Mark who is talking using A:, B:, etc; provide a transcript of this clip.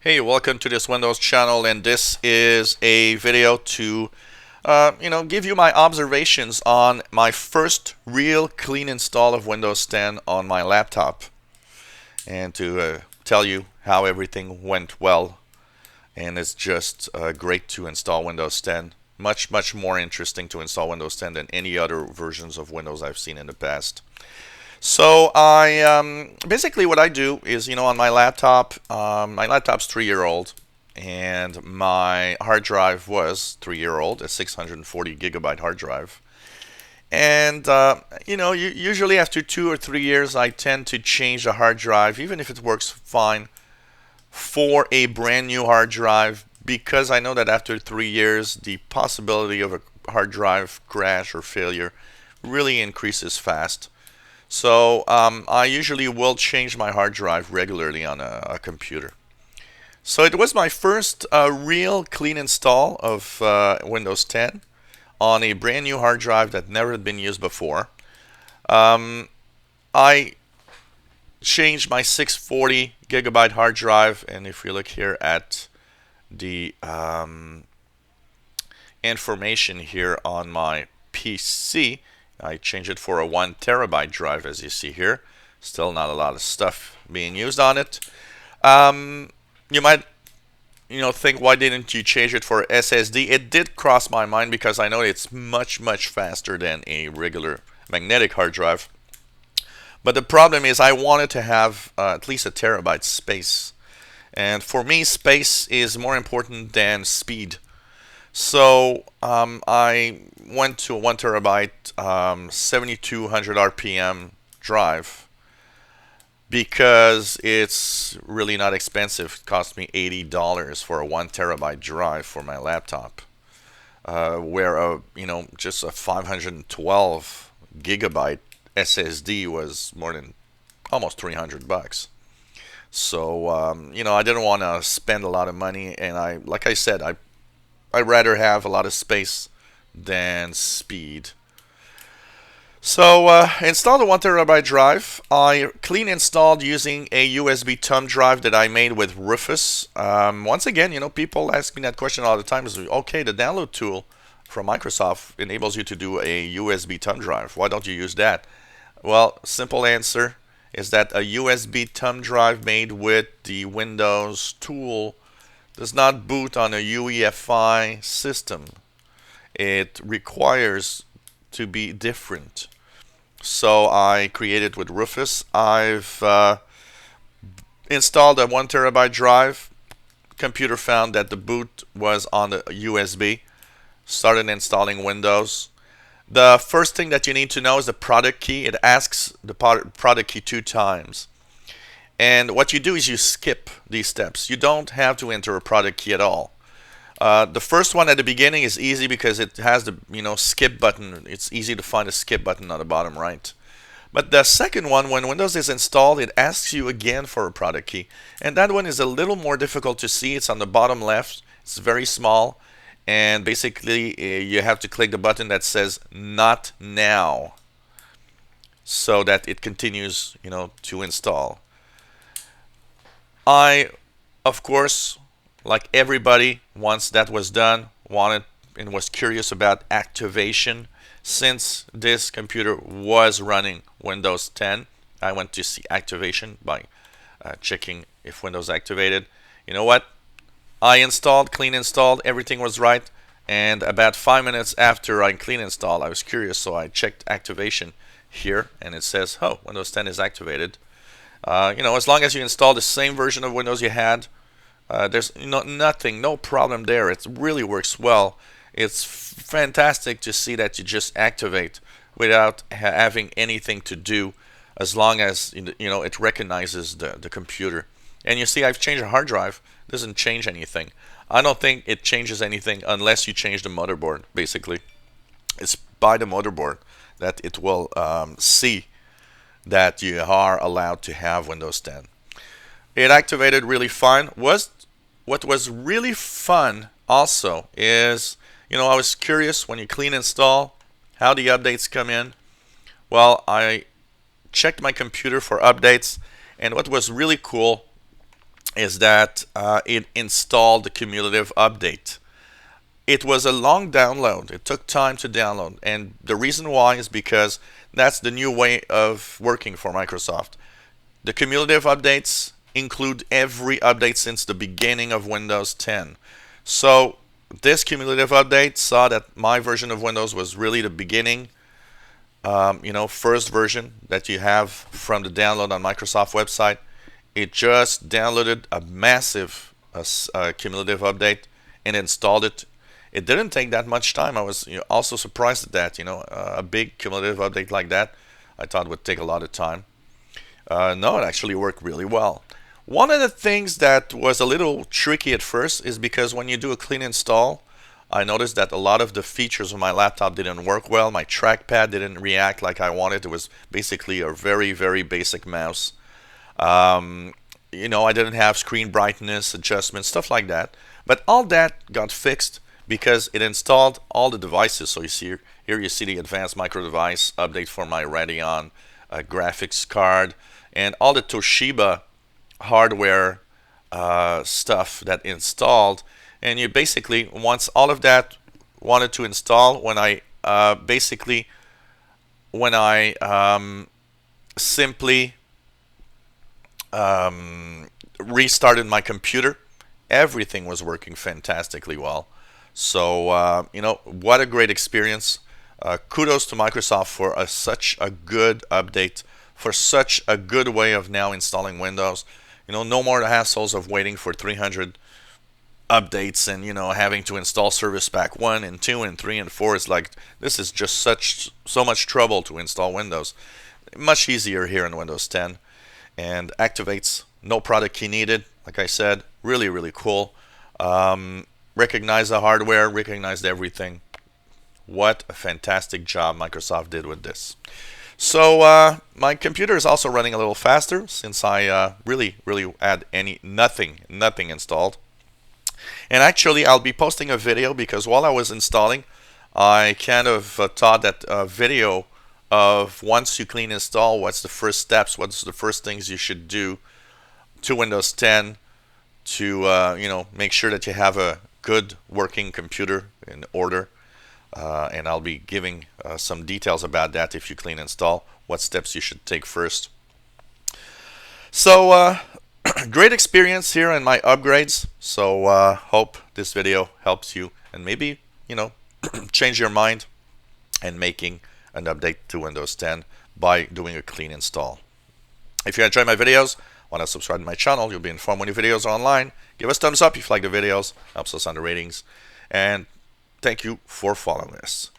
A: Hey, welcome to this Windows channel, and this is a video to give you my observations on my first real clean install of Windows 10 on my laptop, and to tell you how everything went well. And it's just great to install Windows 10. Much more interesting to install Windows 10 than any other versions of Windows I've seen in the past. So I basically what I do is, on my laptop's 3-year-old, and my hard drive was 3-year-old, a 640 gigabyte hard drive. And usually after 2 or 3 years, I tend to change the hard drive, even if it works fine, for a brand new hard drive, because I know that after 3 years, the possibility of a hard drive crash or failure really increases fast. So I usually will change my hard drive regularly on a computer. So it was my first real clean install of Windows 10 on a brand new hard drive that never had been used before. I changed my 640 gigabyte hard drive, and if you look here at the information here on my PC, I changed it for a 1 terabyte drive, as you see here. Still not a lot of stuff being used on it. You might think, why didn't you change it for SSD? It did cross my mind because I know it's much faster than a regular magnetic hard drive. But the problem is I wanted to have at least a terabyte space. And for me, space is more important than speed. So I went to a 1 terabyte 7200 RPM drive because it's really not expensive. It cost me $80 for a 1 terabyte drive for my laptop, where just a 512 gigabyte SSD was more than almost $300. So I didn't want to spend a lot of money, and like I said, I'd rather have a lot of space than speed. So install the 1 terabyte drive. I clean installed using a USB thumb drive that I made with Rufus. Once again, people ask me that question all the time. Is okay, the download tool from Microsoft enables you to do a USB thumb drive. Why don't you use that? Well, simple answer is that a USB thumb drive made with the Windows tool does not boot on a UEFI system. It requires to be different. So I created with Rufus. I've installed a 1 terabyte drive. Computer found that the boot was on the USB. Started installing Windows. The first thing that you need to know is the product key. It asks the product key 2 times. And what you do is you skip these steps. You don't have to enter a product key at all. The first one at the beginning is easy because it has the skip button. It's easy to find a skip button on the bottom right. But the second one, when Windows is installed, it asks you again for a product key. And that one is a little more difficult to see. It's on the bottom left. It's very small. And basically, you have to click the button that says Not Now, so that it continues to install. I, of course, like everybody, once that was done, wanted and was curious about activation. Since this computer was running Windows 10, I went to see activation by checking if Windows activated. You know what? I clean installed, everything was right. And about 5 minutes after I clean installed, I was curious, so I checked activation here, and it says, oh, Windows 10 is activated. As long as you install the same version of Windows you had, there's no problem there. It really works well. It's fantastic to see that you just activate without having anything to do, as long as it recognizes the computer. And you see, I've changed the hard drive. It doesn't change anything. I don't think it changes anything unless you change the motherboard. Basically, it's by the motherboard that it will see that you are allowed to have Windows 10. It activated really fine. What was really fun also is, I was curious when you clean install, how the updates come in. Well, I checked my computer for updates, and what was really cool is that it installed the cumulative update. It was a long download. It took time to download. And the reason why is because that's the new way of working for Microsoft. The cumulative updates include every update since the beginning of Windows 10. So this cumulative update saw that my version of Windows was really the beginning, first version that you have from the download on Microsoft website. It just downloaded a massive cumulative update and installed it. It didn't take that much time. I was also surprised at that. A big cumulative update like that, I thought would take a lot of time. No, it actually worked really well. One of the things that was a little tricky at first is because when you do a clean install, I noticed that a lot of the features on my laptop didn't work well. My trackpad didn't react like I wanted. It was basically a very, very basic mouse. I didn't have screen brightness adjustments, stuff like that. But all that got fixed because it installed all the devices. So here you see the advanced micro device update for my Radeon graphics card and all the Toshiba hardware stuff that installed. And you basically, once all of that wanted to install, when I simply restarted my computer, everything was working fantastically well. So, what a great experience. Kudos to Microsoft for such a good update, for such a good way of now installing Windows. No more the hassles of waiting for 300 updates and, having to install Service Pack 1 and 2 and 3 and 4. It's like, this is just so much trouble to install Windows. Much easier here in Windows 10. And activates, no product key needed. Like I said, really, really cool. Recognize the hardware, recognized everything. What a fantastic job Microsoft did with this. So my computer is also running a little faster since I really had nothing installed. And actually, I'll be posting a video because while I was installing, I kind of thought that a video of once you clean install, what's the first steps, what's the first things you should do to Windows 10 to make sure that you have a good working computer in order. And I'll be giving some details about that if you clean install, what steps you should take first. So great experience here in my upgrades. So hope this video helps you and maybe change your mind and making an update to Windows 10 by doing a clean install. If you enjoy my videos, want to subscribe to my channel, you'll be informed when new videos are online. Give us thumbs up if you like the videos, helps us on the ratings. And thank you for following us.